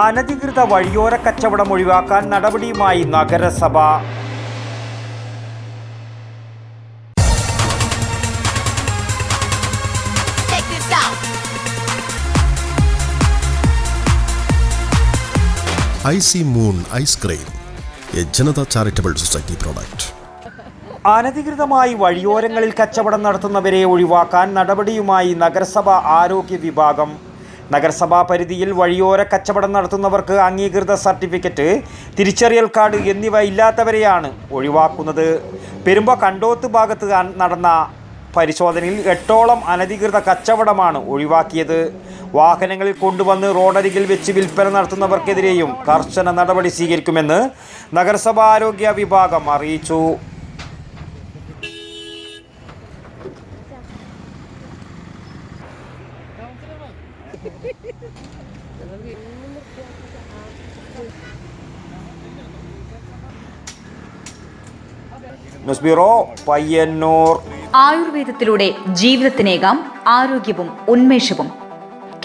അനധികൃത വഴിയോര കച്ചവടം ഒഴിവാക്കാൻ നടപടിയുമായി നഗരസഭ. Icy moon ice cream, A Janata charitable society product. അനധികൃതമായി വഴിയോരങ്ങളിൽ കച്ചവടം നടത്തുന്നവരെ ഒഴിവാക്കാൻ നടപടിയുമായി നഗരസഭ ആരോഗ്യ വിഭാഗം. നഗരസഭാ പരിധിയിൽ വഴിയോര കച്ചവടം നടത്തുന്നവർക്ക് അംഗീകൃത സർട്ടിഫിക്കറ്റ്, തിരിച്ചറിയൽ കാർഡ് എന്നിവ ഇല്ലാത്തവരെയാണ് ഒഴിവാക്കുന്നത്. പെരുമ്പ കണ്ടോത്ത് ഭാഗത്ത് നടന്ന പരിശോധനയിൽ 8ഓളം അനധികൃത കച്ചവടമാണ് ഒഴിവാക്കിയത്. വാഹനങ്ങളിൽ കൊണ്ടുവന്ന് റോഡരികിൽ വെച്ച് വിൽപ്പന നടത്തുന്നവർക്കെതിരെയും കർശന നടപടി സ്വീകരിക്കുമെന്ന് നഗരസഭാ ആരോഗ്യ വിഭാഗം അറിയിച്ചു. News bureau, Payyanur. ആയുർവേദത്തിലൂടെ ജീവിതത്തിനേകാം ആരോഗ്യവും ഉന്മേഷവും.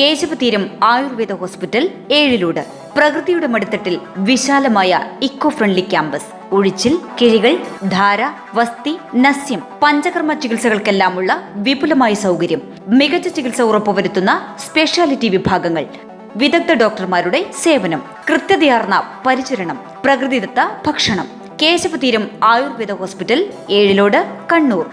കേശവതീരം ആയുർവേദ ഹോസ്പിറ്റൽ, ഏഴിലൂട്. പ്രകൃതിയുടെ മടിത്തട്ടിൽ വിശാലമായ ഇക്കോ ഫ്രണ്ട്ലി ക്യാമ്പസ്. ഉഴിച്ചിൽ, കിഴികൾ, ധാര, വസ്തി, നസ്യം, പഞ്ചകർമ്മ ചികിത്സകൾക്കെല്ലാമുള്ള വിപുലമായ സൗകര്യം. മികച്ച ചികിത്സ ഉറപ്പുവരുത്തുന്ന സ്പെഷ്യാലിറ്റി വിഭാഗങ്ങൾ, വിദഗ്ധ ഡോക്ടർമാരുടെ സേവനം, കൃത്യതയാർന്ന പരിചരണം, പ്രകൃതിദത്ത ഭക്ഷണം. കേശവതീരം ആയുർവേദ ഹോസ്പിറ്റൽ, ഏഴിലോട്, കണ്ണൂർ.